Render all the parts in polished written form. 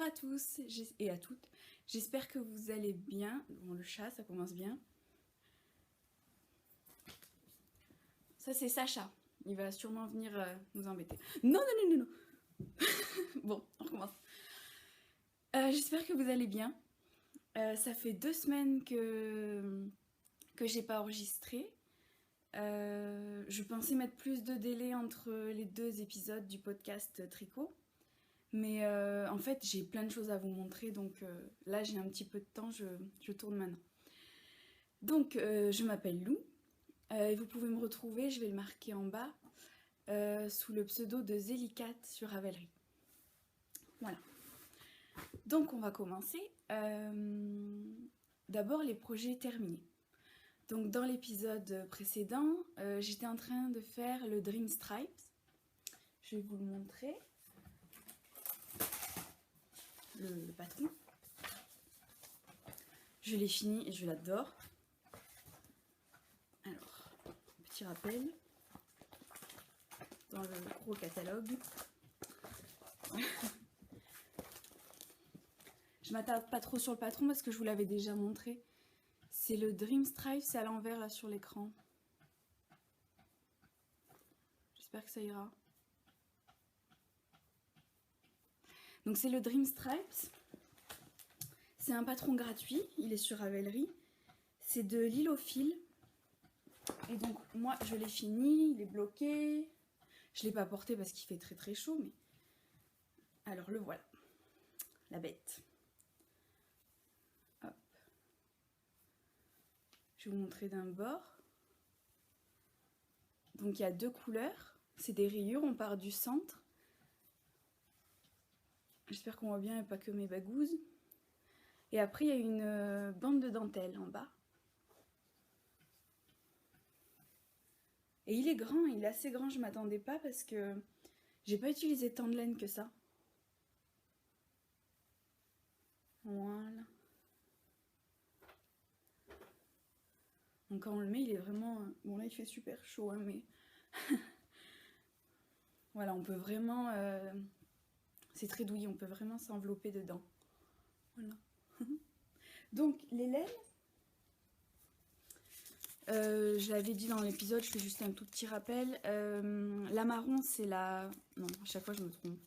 à tous et à toutes, j'espère que vous allez bien. Bon, le chat, ça commence bien. Ça, c'est Sacha. Il va sûrement venir nous embêter. Non, non, non, non, non. Bon, on recommence. J'espère que vous allez bien. Ça fait 2 semaines que j'ai pas enregistré. Je pensais mettre plus de délai entre les 2 épisodes du podcast Tricot. Mais en fait, j'ai plein de choses à vous montrer, donc là, j'ai un petit peu de temps, je tourne maintenant. Donc, je m'appelle Lou, et vous pouvez me retrouver, je vais le marquer en bas, sous le pseudo de Zélicat sur Ravelry. Voilà. Donc, on va commencer. D'abord, les projets terminés. Donc, dans l'épisode précédent, j'étais en train de faire le Dream Stripes. Je vais vous le montrer. Le patron. Je l'ai fini et je l'adore. Alors, petit rappel dans le gros catalogue. Je m'attarde pas trop sur le patron parce que je vous l'avais déjà montré. C'est le Dream Stripe, c'est à l'envers là sur l'écran. J'espère que ça ira. Donc c'est le Dream Stripes. C'est un patron gratuit, il est sur Ravelry. C'est de l'île au fil. Et donc moi je l'ai fini, il est bloqué. Je l'ai pas porté parce qu'il fait très très chaud, mais alors le voilà, la bête. Hop. Je vais vous montrer d'un bord. Donc il y a 2 couleurs, c'est des rayures, on part du centre. J'espère qu'on voit bien et pas que mes bagouzes. Et après il y a une bande de dentelle en bas. Et il est grand, il est assez grand, je m'attendais pas parce que j'ai pas utilisé tant de laine que ça. Voilà. Donc quand on le met, il est vraiment... Bon là il fait super chaud, hein, mais... voilà, on peut vraiment... C'est très douillet, on peut vraiment s'envelopper dedans. Voilà. Donc les laines... je l'avais dit dans l'épisode, je fais juste un tout petit rappel. La marron, c'est la... Non, à chaque fois je me trompe.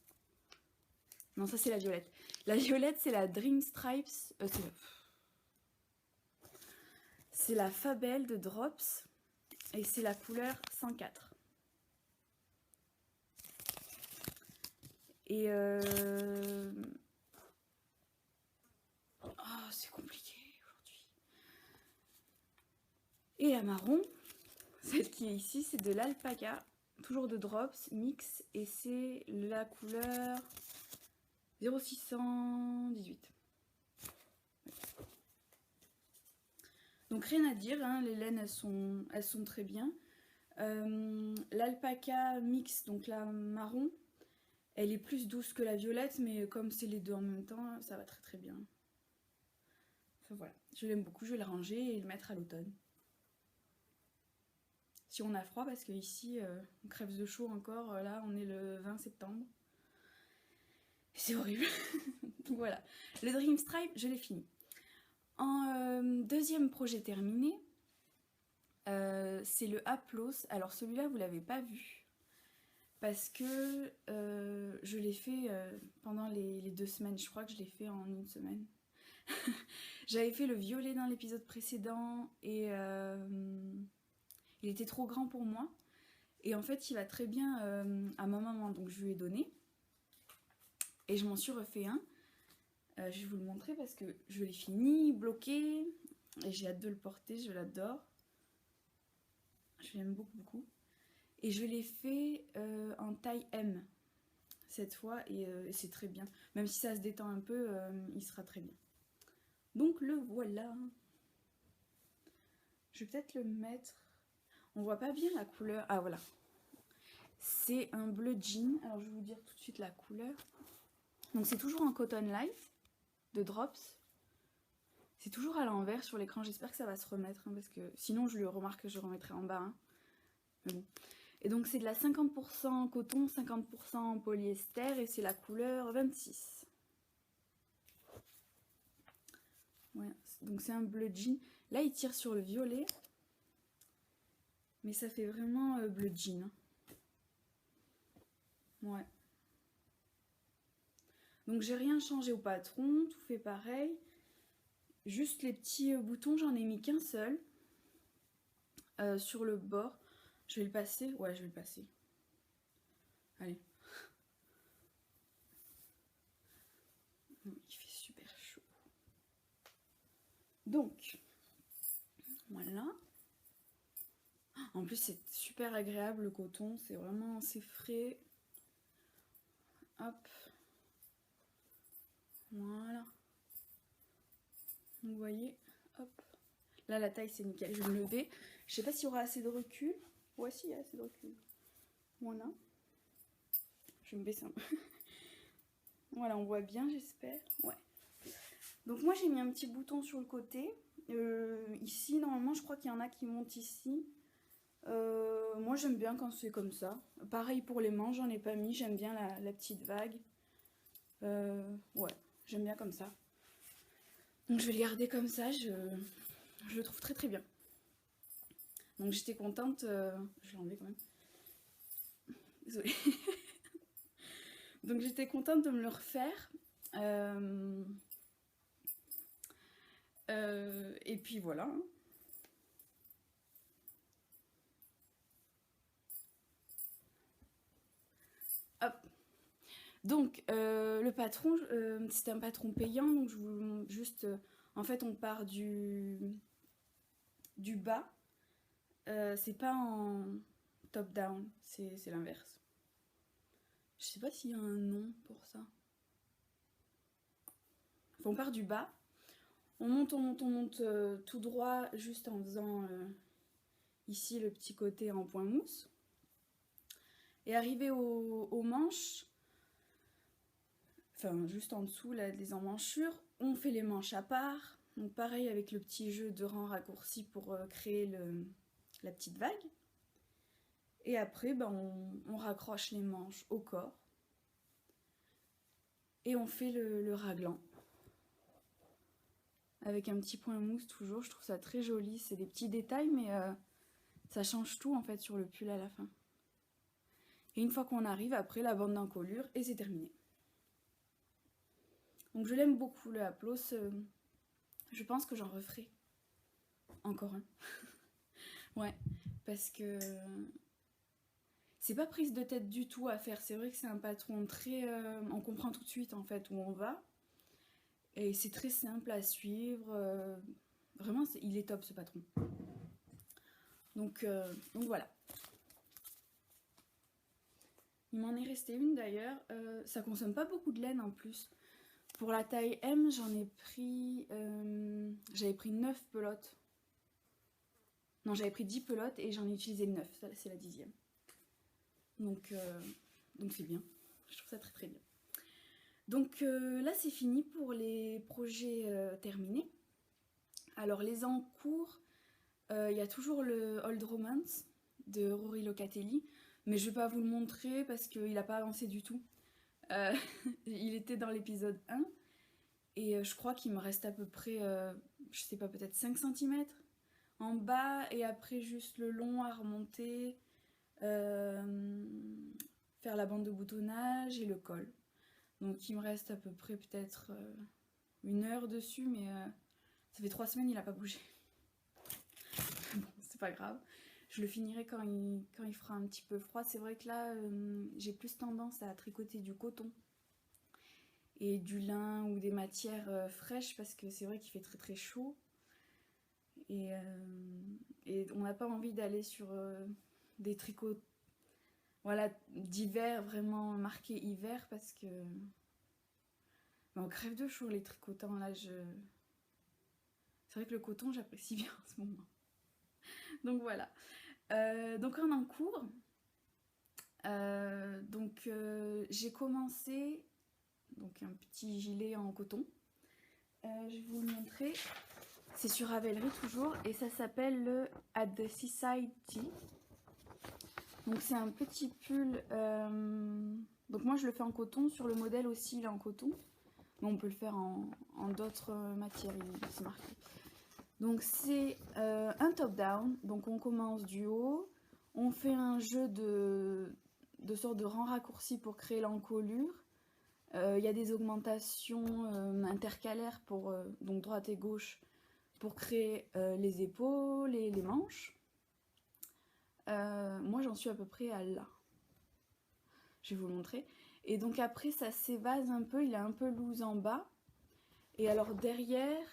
Non, ça c'est la violette. La violette, c'est la Dream Stripes. C'est la Fabelle de Drops. Et c'est la couleur 104. Et oh, c'est compliqué aujourd'hui. Et la marron, celle qui est ici, c'est de l'alpaca. Toujours de Drops, mix. Et c'est la couleur 0618. Donc rien à dire, hein, les laines elles sont très bien. L'alpaca mix, donc la marron, elle est plus douce que la violette, mais comme c'est les deux en même temps, ça va très très bien. Enfin voilà, je l'aime beaucoup, je vais le ranger et le mettre à l'automne. Si on a froid, parce qu'ici on crève de chaud encore, là on est le 20 septembre. C'est horrible. Donc voilà, le Dream Stripe, je l'ai fini. En deuxième projet terminé, c'est le Aplos. Alors celui-là, vous l'avez pas vu. Parce que je l'ai fait pendant les 2 semaines. Je crois que je l'ai fait en 1 semaine. J'avais fait le violet dans l'épisode précédent. Et il était trop grand pour moi. Et en fait, il va très bien à ma maman. Donc je lui ai donné. Et je m'en suis refait un. Je vais vous le montrer parce que je l'ai fini, bloqué. Et j'ai hâte de le porter, je l'adore. Je l'aime beaucoup, beaucoup. Et je l'ai fait en taille M cette fois et c'est très bien. Même si ça se détend un peu, il sera très bien. Donc le voilà. Je vais peut-être le mettre... On voit pas bien la couleur. Ah voilà. C'est un bleu jean. Alors je vais vous dire tout de suite la couleur. Donc c'est toujours en Cotton Life de Drops. C'est toujours à l'envers sur l'écran. J'espère que ça va se remettre. Hein, parce que sinon je le remarque que je remettrai en bas. Hein. Mais bon. Et donc c'est de la 50% coton, 50% polyester et c'est la couleur 26. Ouais, donc c'est un bleu jean. Là, il tire sur le violet. Mais ça fait vraiment bleu jean. Hein. Ouais. Donc j'ai rien changé au patron, tout fait pareil. Juste les petits boutons, j'en ai mis qu'un seul. Sur le bord. Je vais le passer. Ouais, je vais le passer. Allez. Il fait super chaud. Donc, voilà. En plus, c'est super agréable le coton. C'est vraiment assez frais. Hop. Voilà. Vous voyez. Hop. Là, la taille, c'est nickel. Je vais me lever. Je sais pas s'il y aura assez de recul. Ouais, si, il y a assez de recul. Voilà. Je vais me baisser un peu. Voilà, on voit bien, j'espère. Ouais. Donc moi, j'ai mis un petit bouton sur le côté. Ici, normalement, je crois qu'il y en a qui montent ici. Moi, j'aime bien quand c'est comme ça. Pareil pour les manches, j'en ai pas mis. J'aime bien la petite vague. Ouais, j'aime bien comme ça. Donc je vais le garder comme ça. Je le trouve très très bien. Donc j'étais contente. Je vais l'enlever quand même. Désolée. Donc j'étais contente de me le refaire. Et puis voilà. Hop. Donc le patron, c'est un patron payant. Donc je vous juste, en fait, on part du bas. C'est pas en top down, c'est l'inverse. Je sais pas s'il y a un nom pour ça. Enfin, on part du bas. On monte tout droit juste en faisant ici le petit côté en point mousse. Et arrivé aux manches, enfin juste en dessous là, des emmanchures, on fait les manches à part. Donc pareil avec le petit jeu de rang raccourci pour créer la petite vague. Et après, ben, on raccroche les manches au corps. Et on fait le raglan. Avec un petit point mousse toujours, je trouve ça très joli. C'est des petits détails, mais ça change tout en fait sur le pull à la fin. Et une fois qu'on arrive, après la bande d'encolure, et c'est terminé. Donc je l'aime beaucoup le Haplos. Je pense que j'en referai encore un. Ouais, parce que c'est pas prise de tête du tout à faire. C'est vrai que c'est un patron très... on comprend tout de suite en fait où on va. Et c'est très simple à suivre. Vraiment, il est top ce patron. Donc voilà. Il m'en est resté une d'ailleurs. Ça consomme pas beaucoup de laine en plus. Pour la taille M, j'en ai pris... j'avais pris 9 pelotes. Non, j'avais pris 10 pelotes et j'en ai utilisé 9. Ça, c'est la 10e. Donc c'est bien. Je trouve ça très très bien. Donc là, c'est fini pour les projets terminés. Alors, les en cours, il y a toujours le Old Romance de Rory Locatelli. Mais je ne vais pas vous le montrer parce qu'il n'a pas avancé du tout. Il était dans l'épisode 1. Et je crois qu'il me reste à peu près, je sais pas, peut-être 5 cm en bas. Et après, juste le long à remonter. Faire la bande de boutonnage et le col. Donc il me reste à peu près peut-être 1 heure dessus, mais ça fait 3 semaines il n'a pas bougé. Bon, c'est pas grave. Je le finirai quand il fera un petit peu froid. C'est vrai que là, j'ai plus tendance à tricoter du coton et du lin ou des matières fraîches parce que c'est vrai qu'il fait très très chaud. Et on n'a pas envie d'aller sur des tricots voilà, d'hiver, vraiment marqué hiver parce que on crève de chaud les tricotants là. C'est vrai que le coton j'apprécie bien en ce moment. Donc voilà. Donc on en cours. J'ai commencé donc un petit gilet en coton. Je vais vous le montrer. C'est sur Ravelry toujours et ça s'appelle le At the Seaside Tee. Donc c'est un petit pull. Donc moi je le fais en coton. Sur le modèle aussi il est en coton. mais on peut le faire en d'autres matières, c'est marqué. Donc c'est un top-down, donc on commence du haut, on fait un jeu de sorte de rang raccourci pour créer l'encolure. Il y a des augmentations intercalaires pour donc droite et gauche pour créer les épaules et les manches. Moi j'en suis à peu près à là. Je vais vous le montrer. Et donc après ça s'évase un peu, il est un peu loose en bas. Et alors derrière,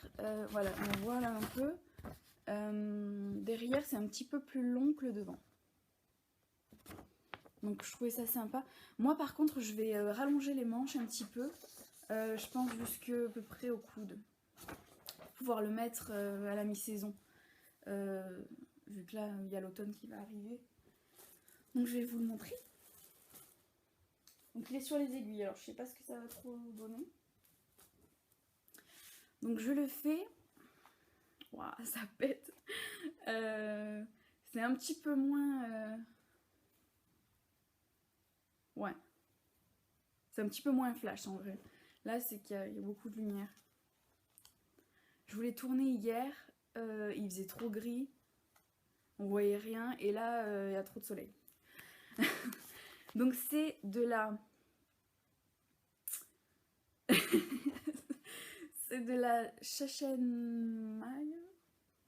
voilà, on voit là un peu. Derrière c'est un petit peu plus long que le devant. Donc je trouvais ça sympa. Moi par contre je vais rallonger les manches un petit peu. Je pense jusqu'à à peu près au coude. Pour pouvoir le mettre à la mi-saison. Vu que là il y a l'automne qui va arriver. Donc je vais vous le montrer. Donc il est sur les aiguilles. Alors je sais pas ce que ça va trop donner. Donc je le fais. Waouh, ça pète. C'est un petit peu moins... Ouais. C'est un petit peu moins flash en vrai. Là, c'est qu'il y a beaucoup de lumière. Je voulais tourner hier. Il faisait trop gris. On voyait rien. Et là, il y a trop de soleil. Donc c'est de la... c'est de la Schachenmaille.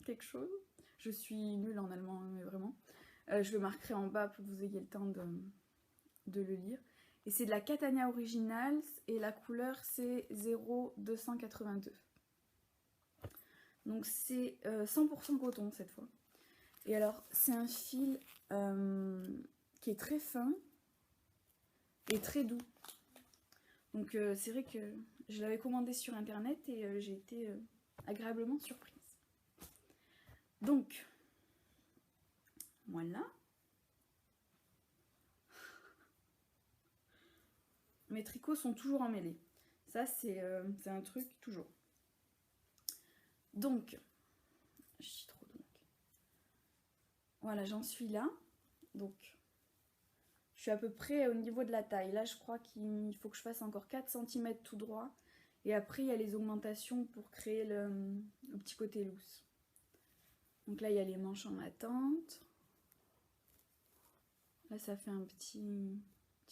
Quelque chose. Je suis nulle en allemand, mais vraiment. Je le marquerai en bas pour que vous ayez le temps de le lire. Et c'est de la Catania Originals et la couleur c'est 0282. Donc c'est 100% coton cette fois. Et alors c'est un fil qui est très fin et très doux. Donc c'est vrai que je l'avais commandé sur internet et j'ai été agréablement surprise. Donc voilà. Mes tricots sont toujours emmêlés. Ça, c'est un truc toujours. Donc, je suis trop donc. Voilà, j'en suis là. Donc, je suis à peu près au niveau de la taille. Là, je crois qu'il faut que je fasse encore 4 cm tout droit. Et après, il y a les augmentations pour créer le petit côté loose. Donc là, il y a les manches en attente. Là, ça fait un petit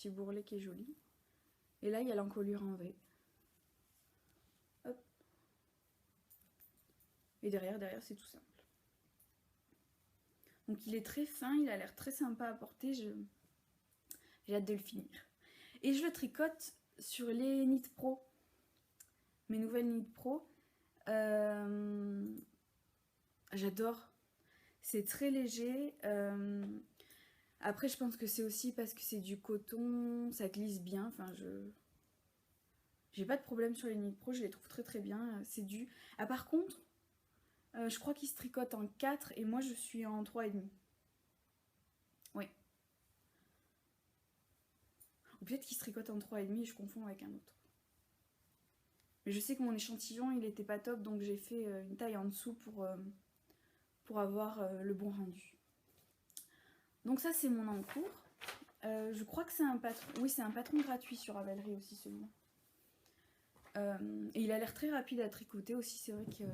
bourrelet qui est joli. Et là, il y a l'encolure en V. Hop. Et derrière, c'est tout simple. Donc il est très fin, il a l'air très sympa à porter. J'ai hâte de le finir. Et je le tricote sur les Knit Pro. Mes nouvelles Knit Pro. J'adore. C'est très léger. Après, je pense que c'est aussi parce que c'est du coton, ça glisse bien. Enfin, j'ai pas de problème sur les Knit Pro, je les trouve très très bien. C'est du... Ah, par contre, je crois qu'ils se tricotent en 4 et moi je suis en 3,5. Oui. Ou peut-être qu'ils se tricotent en 3,5 et je confonds avec un autre. Mais je sais que mon échantillon, il était pas top, donc j'ai fait une taille en dessous pour avoir le bon rendu. Donc ça, c'est mon encours. Je crois que c'est un patron... Oui, c'est un patron gratuit sur Ravelry aussi, celui-là. Et il a l'air très rapide à tricoter aussi, c'est vrai que...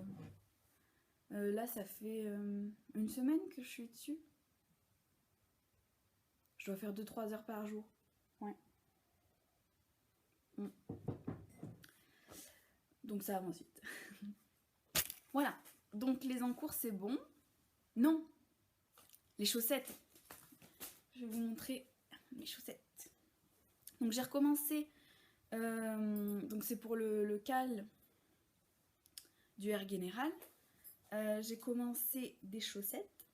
là, ça fait une semaine que je suis dessus. Je dois faire 2-3 heures par jour. Ouais. Donc ça avance vite. Voilà. Donc les encours, c'est bon. Non. Les chaussettes. Je vais vous montrer mes chaussettes. Donc j'ai recommencé. Donc c'est pour le cal du Air Général. J'ai commencé des chaussettes.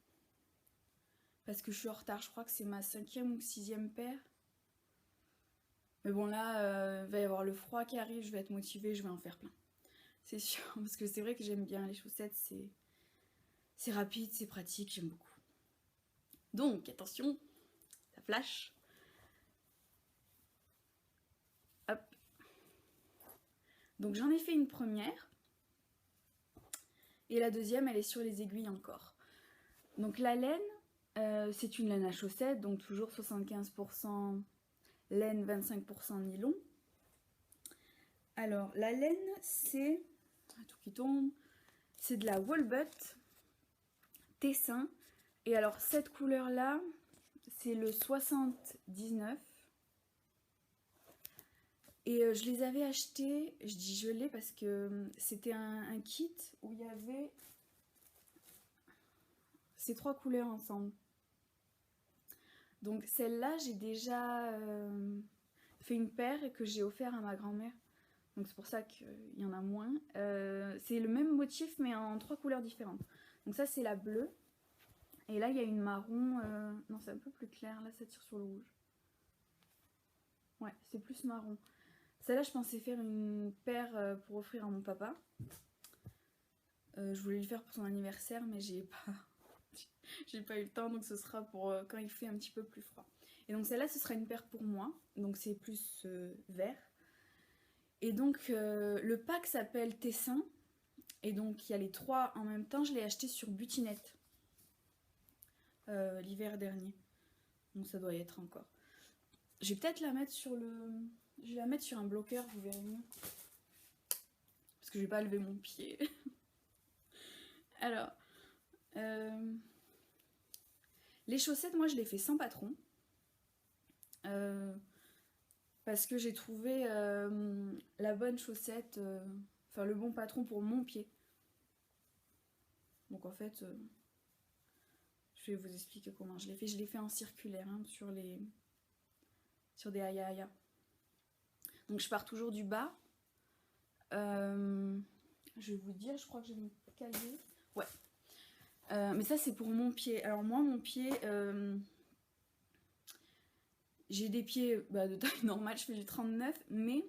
Parce que je suis en retard. Je crois que c'est ma 5e ou 6e paire. Mais bon là, il va y avoir le froid qui arrive. Je vais être motivée. Je vais en faire plein. C'est sûr. Parce que c'est vrai que j'aime bien les chaussettes. C'est rapide, c'est pratique. J'aime beaucoup. Donc attention. Ça flash. Hop. Donc j'en ai fait une première. Et la deuxième, elle est sur les aiguilles encore. Donc la laine, c'est une laine à chaussettes, donc toujours 75% laine, 25% nylon. Alors, la laine, c'est... Tout qui tombe. C'est de la Woolbutt Tessin. Et alors, cette couleur-là, c'est le 79. Et je les avais achetés, je dis je l'ai parce que c'était un kit où il y avait ces 3 couleurs ensemble. Donc celle-là, j'ai déjà fait une paire et que j'ai offert à ma grand-mère. Donc c'est pour ça qu'il y en a moins. C'est le même motif mais en 3 couleurs différentes. Donc ça c'est la bleue. Et là il y a une marron. Non, c'est un peu plus clair. Là ça tire sur le rouge. Ouais, c'est plus marron. Celle-là je pensais faire une paire pour offrir à mon papa. Je voulais lui faire pour son anniversaire mais j'ai pas eu le temps, donc ce sera pour quand il fait un petit peu plus froid. Et donc celle-là ce sera une paire pour moi. Donc c'est plus vert. Et donc le pack s'appelle Tessin. Et donc il y a les 3 en même temps. Je l'ai acheté sur Butinette l'hiver dernier. Donc ça doit y être encore. Je vais peut-être la mettre sur le... Je vais la mettre sur un bloqueur, vous verrez mieux. Parce que je vais pas lever mon pied. Alors... les chaussettes, moi je les fais sans patron. Parce que j'ai trouvé la bonne chaussette, enfin le bon patron pour mon pied. Donc en fait, je vais vous expliquer comment je l'ai fait. Je l'ai fait en circulaire hein, sur des aya. Donc je pars toujours du bas. Je vais vous dire, je crois que j'ai mon cahier. Ouais. Mais ça c'est pour mon pied. Alors moi mon pied, j'ai des pieds de taille normale, je fais du 39, mais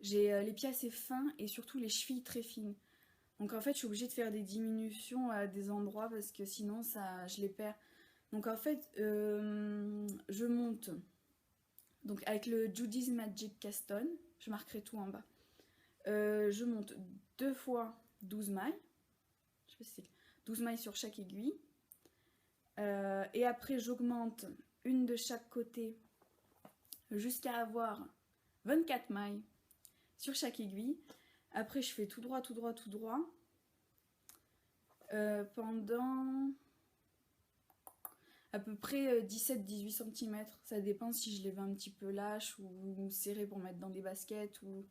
j'ai les pieds assez fins et surtout les chevilles très fines. Donc en fait je suis obligée de faire des diminutions à des endroits parce que sinon je les perds. Donc en fait je monte donc avec le Judy's Magic Caston, je marquerai tout en bas. Je monte 2 fois 12 mailles, je sais pas si c'est 12 mailles sur chaque aiguille. Et après j'augmente une de chaque côté jusqu'à avoir 24 mailles sur chaque aiguille. Après je fais tout droit pendant à peu près 17-18 cm. Ça dépend si je les veux un petit peu lâches ou serrées pour mettre dans des baskets ou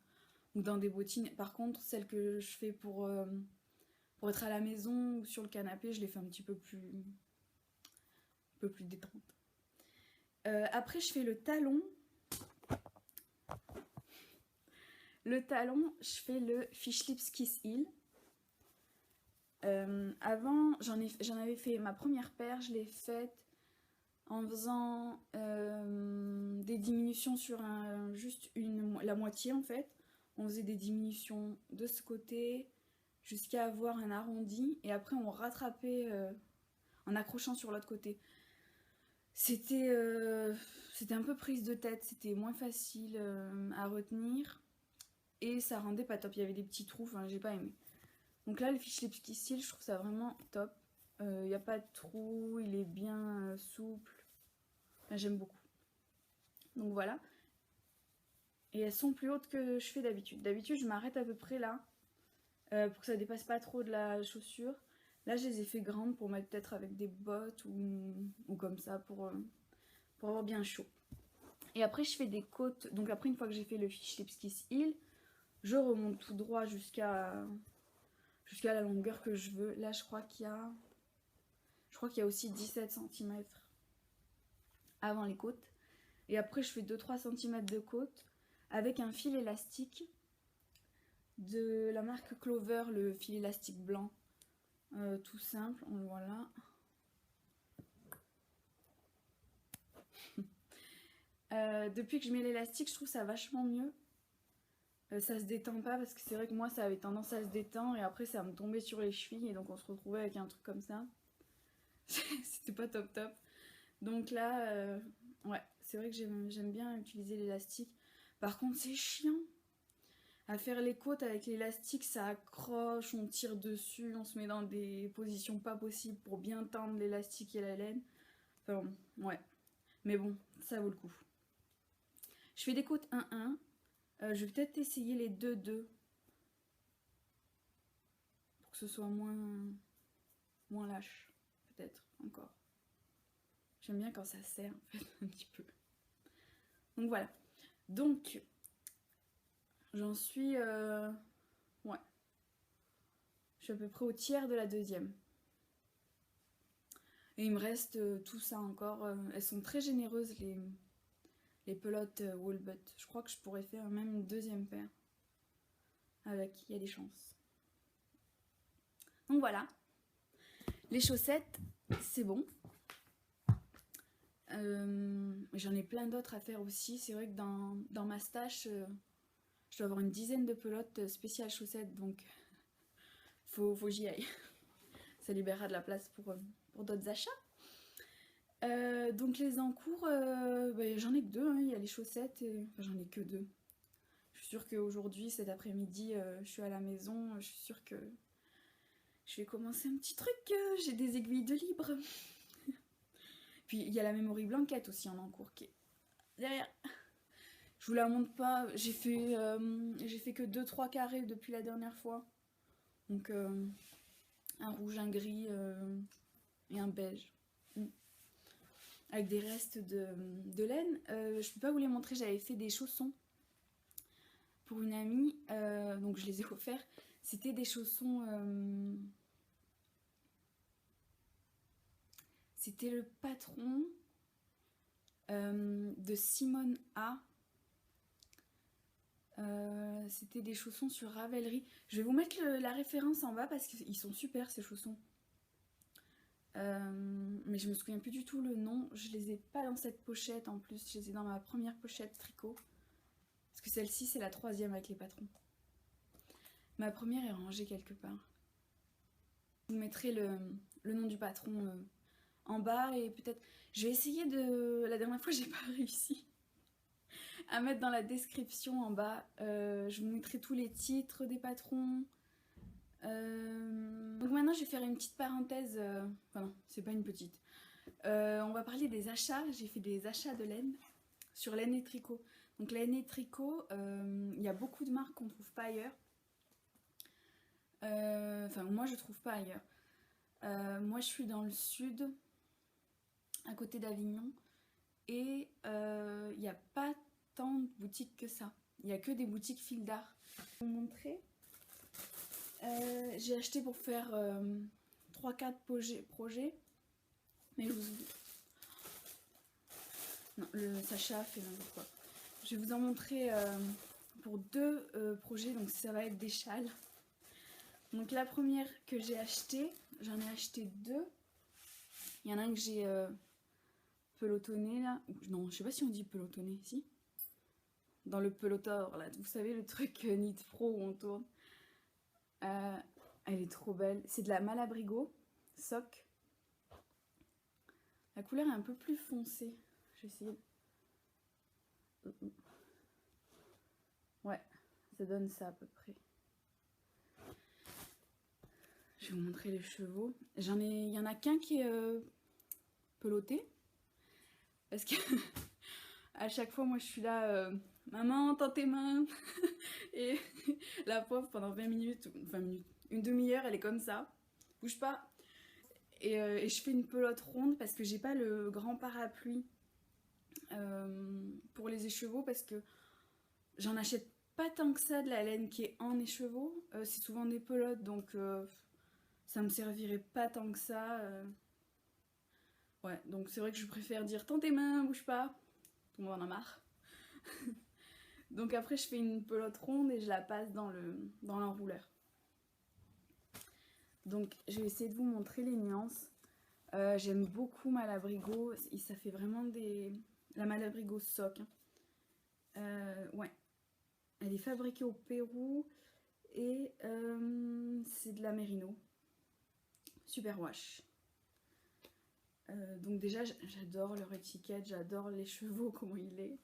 dans des bottines. Par contre, celles que je fais pour être à la maison ou sur le canapé, je les fais un petit peu plus détente. Après, je fais le talon. Le talon, je fais le Fish Lips Kiss Heel. Avant, j'en avais fait ma première paire, je l'ai faite en faisant des diminutions sur juste la moitié en fait. On faisait des diminutions de ce côté jusqu'à avoir un arrondi et après on rattrapait en accrochant sur l'autre côté. C'était un peu prise de tête, c'était moins facile à retenir et ça rendait pas top. Il y avait des petits trous, enfin j'ai pas aimé. Donc là le Fish Lips Kiss Heel, je trouve ça vraiment top. Il n'y a pas de trou, il est bien souple. Enfin, j'aime beaucoup. Donc voilà. Et elles sont plus hautes que je fais d'habitude. D'habitude je m'arrête à peu près là pour que ça dépasse pas trop de la chaussure. Là je les ai fait grandes pour mettre peut-être avec des bottes ou comme ça pour avoir bien chaud. Et après je fais des côtes. Donc après une fois que j'ai fait le Fish Lips Kiss Heel, je remonte tout droit jusqu'à la longueur que je veux. Là je crois qu'il y a aussi 17 cm avant les côtes. Et après je fais 2-3 cm de côte avec un fil élastique de la marque Clover, le fil élastique blanc. Tout simple, voilà. Depuis que je mets l'élastique, je trouve ça vachement mieux. Ça se détend pas parce que c'est vrai que moi ça avait tendance à se détendre et après ça me tombait sur les chevilles et donc on se retrouvait avec un truc comme ça. C'était pas top. Donc là, ouais, c'est vrai que j'aime bien utiliser l'élastique. Par contre c'est chiant. À faire les côtes avec l'élastique, ça accroche, on tire dessus, on se met dans des positions pas possibles pour bien tendre l'élastique et la laine. Enfin, ouais. Mais bon, ça vaut le coup. Je fais des côtes 1-1. Je vais peut-être essayer les deux pour que ce soit moins lâche, peut-être encore. J'aime bien quand ça serre en fait un petit peu. Donc voilà. Donc j'en suis ouais. Je suis à peu près au tiers de la deuxième. Et il me reste tout ça encore. Elles sont très généreuses les pelotes Woolbutt. Je crois que je pourrais faire même une deuxième paire. Avec, il y a des chances. Donc voilà. Les chaussettes, c'est bon. J'en ai plein d'autres à faire aussi. C'est vrai que dans ma stash, je dois avoir une dizaine de pelotes spéciales chaussettes. Donc faut que j'y aille. Ça libérera de la place pour d'autres achats. Donc les encours, j'en ai que deux, hein. Il y a les chaussettes, enfin j'en ai que deux. Je suis sûre qu'aujourd'hui, cet après-midi, je suis à la maison, je suis sûre que je vais commencer un petit truc, j'ai des aiguilles de libre. Puis il y a la memory blanket aussi en encours qui est derrière. Je vous la montre pas, j'ai fait que 2-3 carrés depuis la dernière fois. Donc un rouge, un gris et un beige. Avec des restes de laine. Je peux pas vous les montrer, j'avais fait des chaussons pour une amie, donc je les ai offerts. C'était des chaussons... c'était le patron de Simone A. C'était des chaussons sur Ravelry. Je vais vous mettre la référence en bas parce qu'ils sont super ces chaussons. Mais je me souviens plus du tout le nom. Je les ai pas dans cette pochette en plus. Je les ai dans ma première pochette tricot. Parce que celle-ci c'est la troisième avec les patrons. Ma première est rangée quelque part. Je vous mettrai le nom du patron en bas et peut-être... Je vais essayer de... La dernière fois j'ai pas réussi à mettre dans la description en bas. Je vous mettrai tous les titres des patrons. Donc maintenant je vais faire une petite parenthèse. Enfin non, c'est pas une petite. On va parler des achats. J'ai fait des achats de laine sur Laine et Tricot. Donc Laine et Tricot, il y a beaucoup de marques qu'on trouve pas ailleurs. Enfin moi je trouve pas ailleurs. Moi je suis dans le sud, à côté d'Avignon, et il n'y a pas tant de boutiques que ça. Il n'y a que des boutiques fil d'art. Je vais vous montrer. J'ai acheté pour faire 3-4 projets. Mais je vous... Non, le Sacha fait n'importe quoi. Je vais vous en montrer pour 2 projets, donc ça va être des châles. Donc la première que j'ai achetée, j'en ai acheté 2. Il y en a un que j'ai pelotonné là. Non, je sais pas si on dit pelotonné, si. Dans le pelotor là, vous savez le truc Knit Pro où on tourne. Elle est trop belle. C'est de la Malabrigo sock. La couleur est un peu plus foncée. Je vais essayer. Ouais, ça donne ça à peu près. Je vais vous montrer les chevaux. Il y en a qu'un qui est peloté. Parce que à chaque fois, moi je suis là, maman, tends tes mains. Et la pauvre, pendant 20 minutes, une demi-heure, elle est comme ça. Bouge pas. Et je fais une pelote ronde parce que j'ai pas le grand parapluie pour les écheveaux parce que j'en achète pas tant que ça de la laine qui est en écheveau. C'est souvent des pelotes donc ça me servirait pas tant que ça. Ouais, donc c'est vrai que je préfère dire tends tes mains, bouge pas. Tout le monde en a marre. Donc après je fais une pelote ronde et je la passe dans l'enrouleur. Donc je vais essayer de vous montrer les nuances. J'aime beaucoup Malabrigo, ça fait vraiment la Malabrigo sock. Ouais, elle est fabriquée au Pérou et c'est de la Mérino. Super wash. Donc déjà j'adore leur étiquette, j'adore les chevaux, comment il est.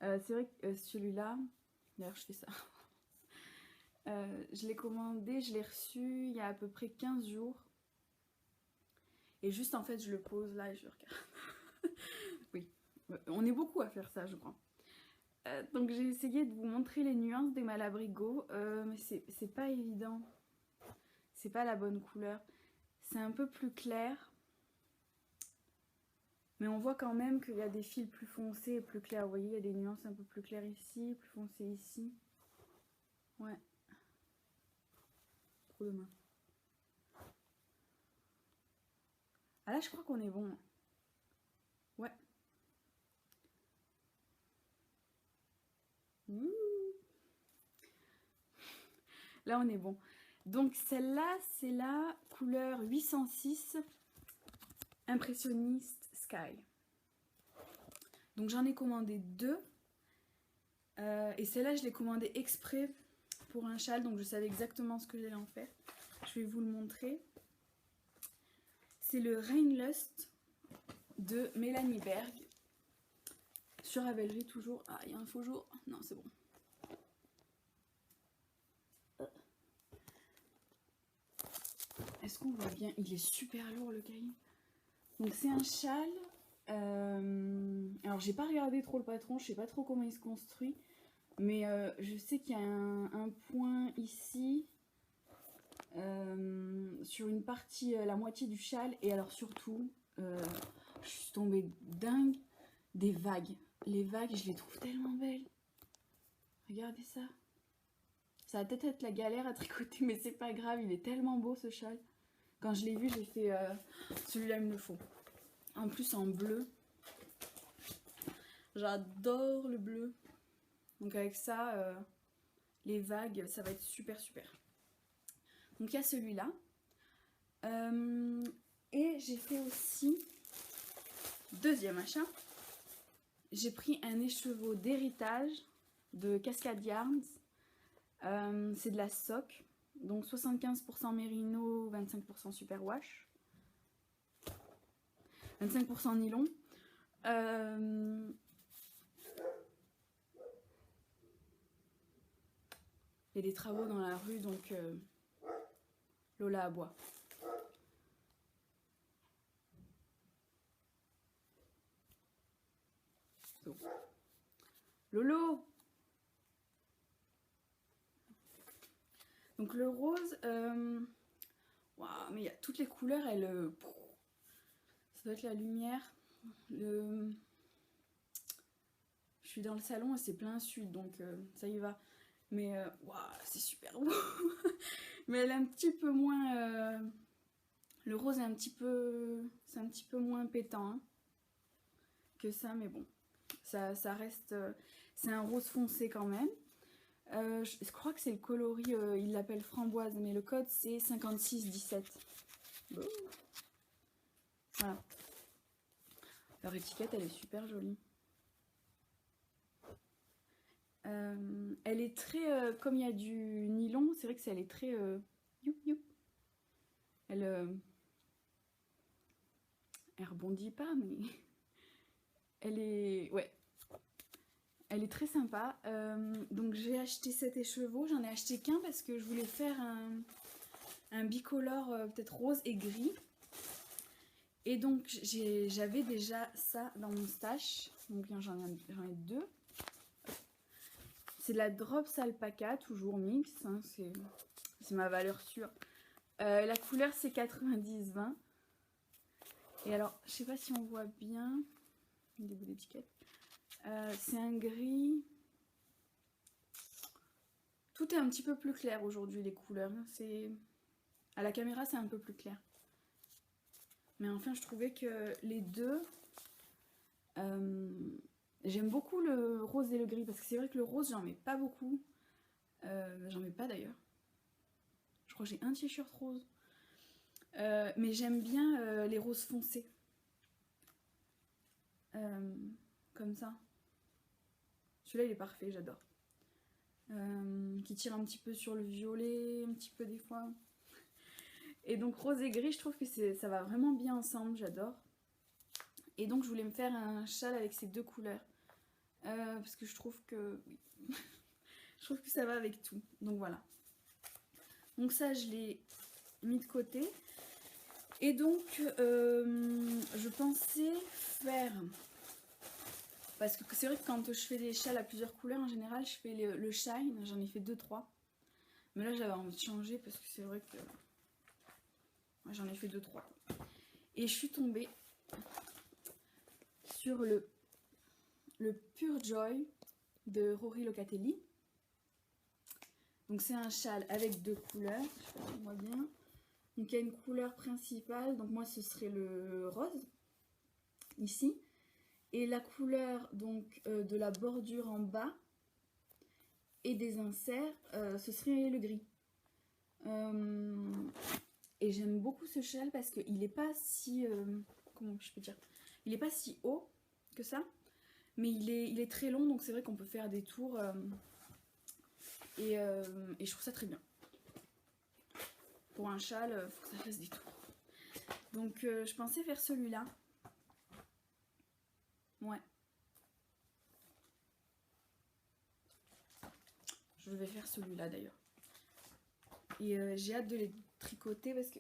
C'est vrai que celui-là, d'ailleurs je fais ça. Je l'ai commandé, je l'ai reçu il y a à peu près 15 jours. Et juste en fait je le pose là et je regarde. Oui, on est beaucoup à faire ça je crois. Donc j'ai essayé de vous montrer les nuances des Malabrigo, mais c'est pas évident. C'est pas la bonne couleur. C'est un peu plus clair. Mais on voit quand même qu'il y a des fils plus foncés et plus clairs. Vous voyez, il y a des nuances un peu plus claires ici, plus foncées ici. Ouais. Trop de main. Ah là, je crois qu'on est bon. Ouais. Ouh. Là, on est bon. Donc celle-là, c'est la couleur 806 Impressionniste Sky. Donc j'en ai commandé 2. Et celle-là, je l'ai commandée exprès pour un châle. Donc je savais exactement ce que j'allais en faire. Je vais vous le montrer. C'est le Rainlust de Mélanie Berg. Sur Ravelry toujours. Ah, il y a un faux jour. Non, c'est bon. Est-ce qu'on voit bien? Il est super lourd le cahier. Donc c'est un châle. Alors j'ai pas regardé trop le patron, je sais pas trop comment il se construit. Mais je sais qu'il y a un point ici. Sur une partie, la moitié du châle. Et alors surtout, je suis tombée dingue des vagues. Les vagues, je les trouve tellement belles. Regardez ça. Ça va peut-être être la galère à tricoter, mais c'est pas grave, il est tellement beau ce châle. Quand je l'ai vu, j'ai fait celui-là, il me le faut. En plus, en bleu. J'adore le bleu. Donc avec ça, les vagues, ça va être super super. Donc il y a celui-là. Et j'ai fait aussi, deuxième achat, j'ai pris un écheveau d'héritage de Cascade Yarns. C'est de la sock. Donc 75% mérino, 25% superwash. 25% nylon. Il y a des travaux dans la rue, donc Lola aboie. So. Lolo! Donc le rose, waouh, mais il y a toutes les couleurs, ça doit être la lumière. Je suis dans le salon et c'est plein sud, donc ça y va. Mais waouh, c'est super beau. Mais elle est un petit peu moins. Le rose est un petit peu moins pétant hein, que ça, mais bon, ça reste. C'est un rose foncé quand même. Je crois que c'est le coloris, il l'appelle framboise, mais le code c'est 5617. Voilà. Leur étiquette, elle est super jolie. Elle est très, comme il y a du nylon, c'est vrai que elle est très youp youp. Elle rebondit pas, mais elle est, ouais, elle est très sympa. Donc j'ai acheté cet écheveau, j'en ai acheté qu'un parce que je voulais faire un bicolore peut-être rose et gris. Et donc j'avais déjà ça dans mon stash, donc j'en ai 2. C'est de la Drops Alpaca, toujours mix, hein, c'est ma valeur sûre. La couleur c'est 90-20. Et alors, je sais pas si on voit bien, des bouts d'étiquette. C'est un gris. Tout est un petit peu plus clair aujourd'hui, les couleurs. À la caméra, c'est un peu plus clair. Mais enfin, je trouvais que les deux... J'aime beaucoup le rose et le gris, parce que c'est vrai que le rose, j'en mets pas beaucoup. J'en mets pas d'ailleurs. Je crois que j'ai un t-shirt rose. Mais j'aime bien les roses foncés. Comme ça. Celui-là, il est parfait, j'adore. Qui tire un petit peu sur le violet, un petit peu des fois. Et donc rose et gris, je trouve que ça va vraiment bien ensemble, j'adore. Et donc je voulais me faire un châle avec ces deux couleurs. Parce que je trouve que... Oui. Je trouve que ça va avec tout. Donc voilà. Donc ça, je l'ai mis de côté. Et donc, je pensais faire Parce que c'est vrai que quand je fais des châles à plusieurs couleurs, en général, je fais le shine, j'en ai fait 2-3. Mais là, j'avais envie de changer parce que c'est vrai que j'en ai fait 2-3. Et je suis tombée sur le Pure Joy de Rory Locatelli. Donc c'est un châle avec 2 couleurs, je sais pas si on voit bien. Donc il y a une couleur principale, donc moi ce serait le rose, ici. Et la couleur donc de la bordure en bas et des inserts, ce serait le gris. Et j'aime beaucoup ce châle parce qu'il n'est pas si... comment je peux dire, il n'est pas si haut que ça, mais il est très long, donc c'est vrai qu'on peut faire des tours. Et je trouve ça très bien. Pour un châle, il faut que ça fasse des tours. Donc je pensais faire celui-là. Ouais. Je vais faire celui-là d'ailleurs. Et j'ai hâte de les tricoter parce que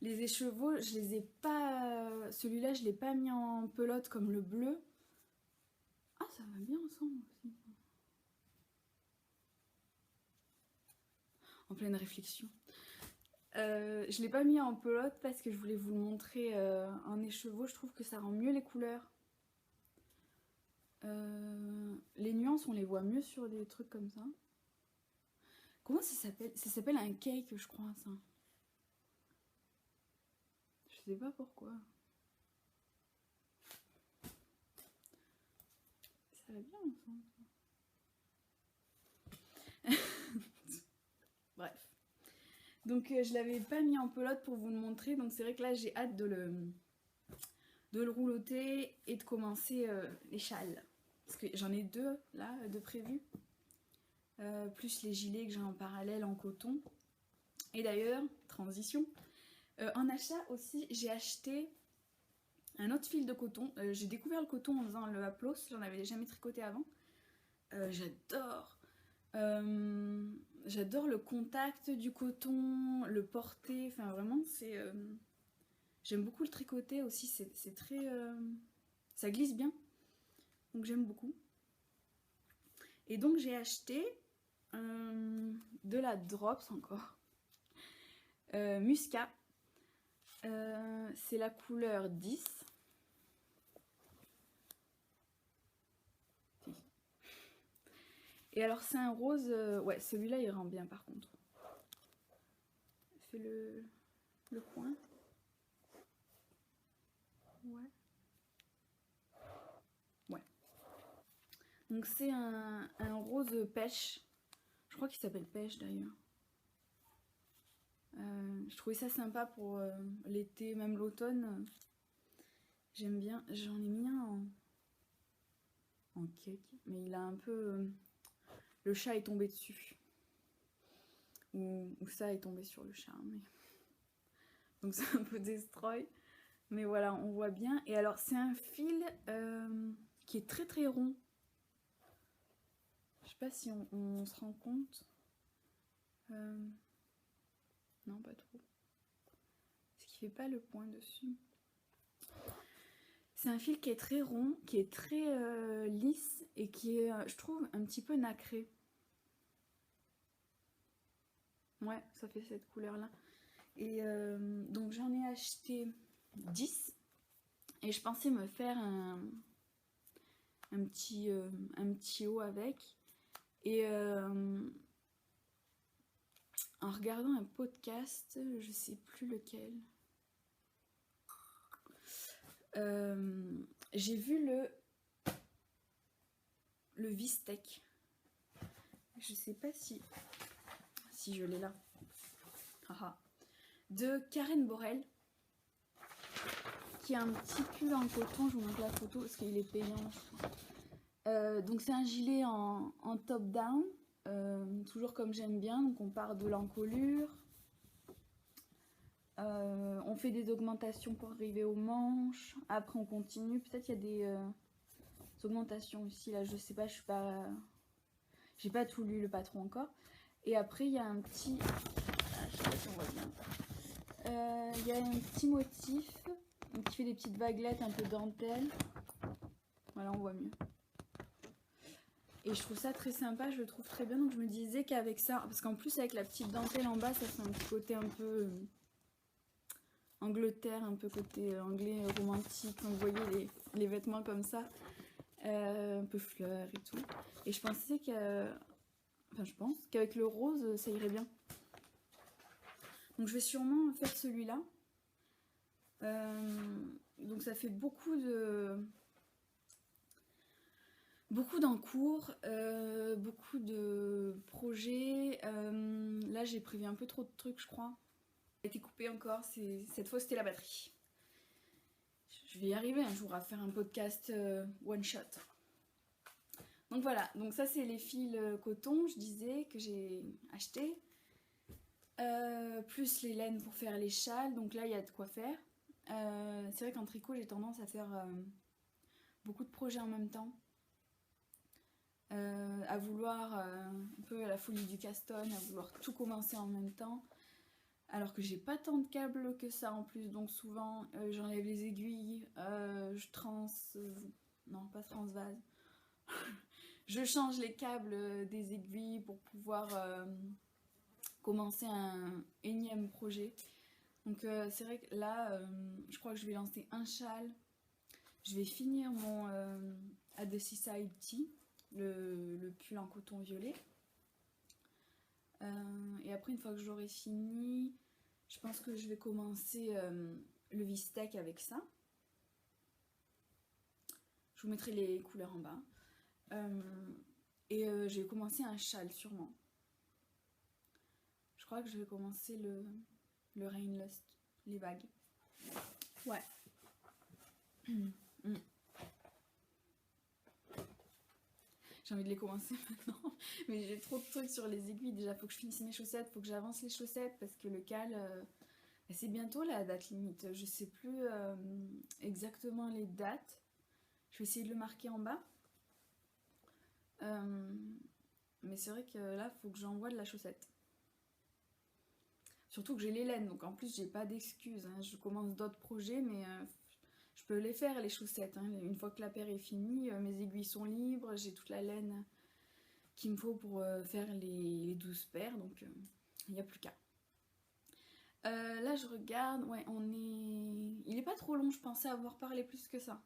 les écheveaux, je les ai pas... Celui-là, je l'ai pas mis en pelote comme le bleu. Ah, ça va bien ensemble aussi. En pleine réflexion. Je l'ai pas mis en pelote parce que je voulais vous le montrer en écheveau. Je trouve que ça rend mieux les couleurs. Les nuances, on les voit mieux sur des trucs comme ça. Comment ça s'appelle? Ça s'appelle un cake, je crois, ça. Je sais pas pourquoi. Ça va bien ensemble. Bref. Donc je l'avais pas mis en pelote pour vous le montrer. Donc c'est vrai que là j'ai hâte de le roulotter et de commencer les châles. Parce que j'en ai 2 là de prévus. Plus les gilets que j'ai en parallèle en coton. Et d'ailleurs, transition, en achat aussi, j'ai acheté un autre fil de coton. J'ai découvert le coton en faisant le Aplos, j'en avais jamais tricoté avant. J'adore. J'adore le contact du coton, le porter, enfin vraiment, c'est... j'aime beaucoup le tricoter aussi, c'est très... ça glisse bien, donc j'aime beaucoup. Et donc j'ai acheté de la Drops encore. Muscat. C'est la couleur 10. Et alors c'est un rose... ouais, celui-là il rend bien par contre. Fais le coin. Ouais. Ouais. Donc c'est un rose pêche. Je crois qu'il s'appelle pêche d'ailleurs. Je trouvais ça sympa pour l'été, même l'automne. J'aime bien. J'en ai mis un en cake, mais il a un peu... le chat est tombé dessus. Ou ça est tombé sur le chat. Mais... donc c'est un peu destroy. Mais voilà, on voit bien. Et alors c'est un fil qui est très très rond. Je sais pas si on se rend compte. Non, pas trop. Parce qu'il fait pas le point dessus. C'est un fil qui est très rond, qui est très lisse et qui est, je trouve, un petit peu nacré. Ouais, ça fait cette couleur-là. Et donc j'en ai acheté 10. Et je pensais me faire un petit haut avec. Et en regardant un podcast, je sais plus lequel, j'ai vu le Vistec. Je sais pas si je l'ai là. De Karen Borel, qui a un petit pull en coton. Je vous montre la photo parce qu'il est payant. Donc c'est un gilet en top down, toujours comme j'aime bien. Donc on part de l'encolure, on fait des augmentations pour arriver aux manches, après on continue. Peut-être il y a des augmentations ici, là je sais pas, j'ai pas tout lu le patron encore. Et après il y a un petit, je sais pas si on voit bien, il y a un petit motif qui fait des petites vaguelettes un peu dentelle. Voilà, on voit mieux. Et je trouve ça très sympa, je le trouve très bien. Donc je me disais qu'avec ça, parce qu'en plus avec la petite dentelle en bas, ça fait un petit côté un peu Angleterre, un peu côté anglais romantique. Donc vous voyez les vêtements comme ça, un peu fleurs et tout. Et je pensais je pense qu'avec le rose, ça irait bien. Donc je vais sûrement faire celui-là. Donc ça fait beaucoup d'encours, beaucoup de projets. Là j'ai prévu un peu trop de trucs je crois. A été coupé encore, cette fois c'était la batterie. Je vais y arriver un jour à faire un podcast one shot. Donc voilà, donc ça c'est les fils coton, je disais, que j'ai acheté. Plus les laines pour faire les châles, donc là il y a de quoi faire. C'est vrai qu'en tricot j'ai tendance à faire beaucoup de projets en même temps. À vouloir un peu à la folie du Caston, à vouloir tout commencer en même temps. Alors que j'ai pas tant de câbles que ça en plus, donc souvent j'enlève les aiguilles, non pas transvase, je change les câbles des aiguilles pour pouvoir commencer un énième projet. Donc c'est vrai que là, je crois que je vais lancer un châle, je vais finir mon At the Seaside Tee, le pull en coton violet. Et après une fois que j'aurai fini, je pense que je vais commencer le V-Steak avec ça. Je vous mettrai les couleurs en bas. Et je vais commencer un châle sûrement. Je crois que je vais commencer le Rainlust, les vagues. Ouais. J'ai envie de les commencer maintenant. Mais j'ai trop de trucs sur les aiguilles. Déjà, faut que je finisse mes chaussettes, faut que j'avance les chaussettes parce que le cal, c'est bientôt la date limite. Je sais plus exactement les dates. Je vais essayer de le marquer en bas. Mais c'est vrai que là, faut que j'envoie de la chaussette. Surtout que j'ai les laines, donc en plus, j'ai pas d'excuses. Hein. Je commence d'autres projets, mais je peux les faire, les chaussettes. Hein. Une fois que la paire est finie, mes aiguilles sont libres, j'ai toute la laine qu'il me faut pour faire les 12 paires, donc il n'y a plus qu'à. Là, je regarde, ouais, il est pas trop long, je pensais avoir parlé plus que ça.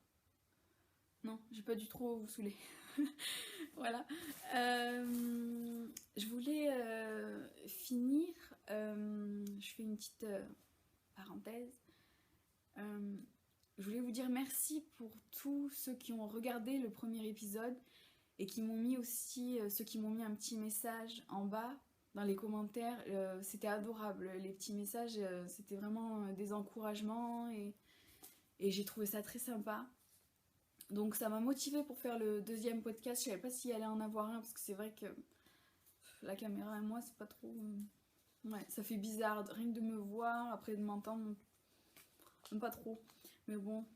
Non, j'ai pas dû trop vous saouler. Voilà. Je voulais finir, je fais une petite parenthèse. Je voulais vous dire merci pour tous ceux qui ont regardé le premier épisode et qui m'ont mis aussi, ceux qui m'ont mis un petit message en bas dans les commentaires. C'était adorable, les petits messages, c'était vraiment des encouragements et j'ai trouvé ça très sympa. Donc ça m'a motivée pour faire le deuxième podcast. Je savais pas s'il allait en avoir un parce que c'est vrai que la caméra et moi c'est pas trop... Ouais, ça fait bizarre, rien que de me voir, après de m'entendre, pas trop. Mais bon,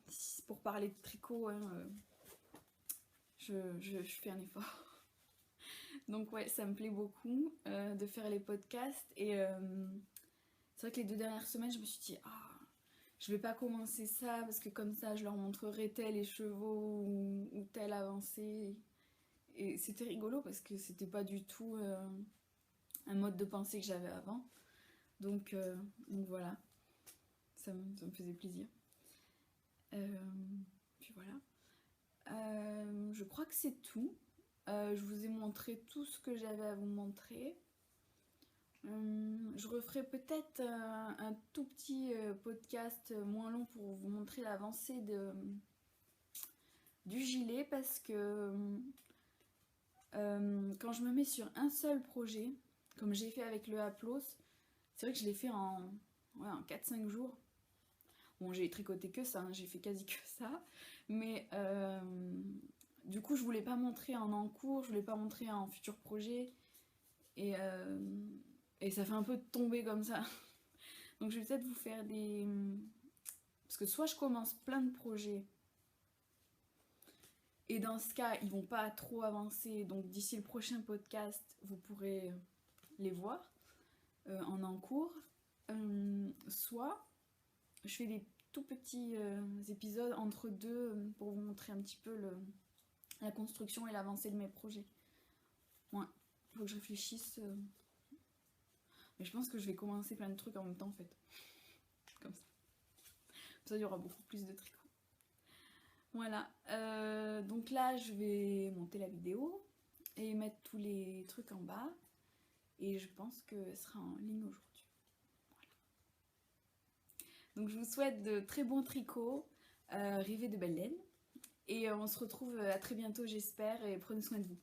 pour parler de tricot, hein, je fais un effort. Donc ouais, ça me plaît beaucoup de faire les podcasts. Et c'est vrai que les 2 dernières semaines, je me suis dit, je vais pas commencer ça parce que comme ça, je leur montrerai tel les chevaux ou tel avancée. Et c'était rigolo parce que c'était pas du tout un mode de pensée que j'avais avant. Donc voilà, ça me faisait plaisir. Puis voilà. Je crois que c'est tout. Je vous ai montré tout ce que j'avais à vous montrer. Je referai peut-être un tout petit podcast moins long pour vous montrer l'avancée du gilet parce que quand je me mets sur un seul projet, comme j'ai fait avec le Haplos, c'est vrai que je l'ai fait en 4-5 jours. Bon, j'ai tricoté que ça, hein, j'ai fait quasi que ça, mais du coup, je voulais pas montrer en encours, je voulais pas montrer en futur projet, et ça fait un peu tomber comme ça. Donc je vais peut-être vous faire des... Parce que soit je commence plein de projets, et dans ce cas, ils vont pas trop avancer, donc d'ici le prochain podcast, vous pourrez les voir en encours. Soit je fais des tout petits épisodes entre deux pour vous montrer un petit peu la construction et l'avancée de mes projets. Ouais, faut que je réfléchisse. Mais je pense que je vais commencer plein de trucs en même temps en fait. Comme ça. Comme ça, il y aura beaucoup plus de tricot. Voilà. Donc là, je vais monter la vidéo et mettre tous les trucs en bas. Et je pense que ce sera en ligne aujourd'hui. Voilà. Donc je vous souhaite de très bons tricots, rivés de belle laine. Et on se retrouve à très bientôt, j'espère. Et prenez soin de vous.